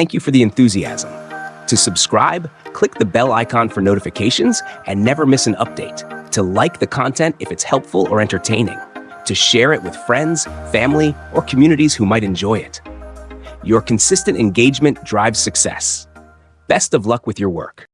thank you for the enthusiasm. To subscribe, click the bell icon for notifications and never miss an update. To like the content if it's helpful or entertaining. To share it with friends, family, or communities who might enjoy it. Your consistent engagement drives success. Best of luck with your work.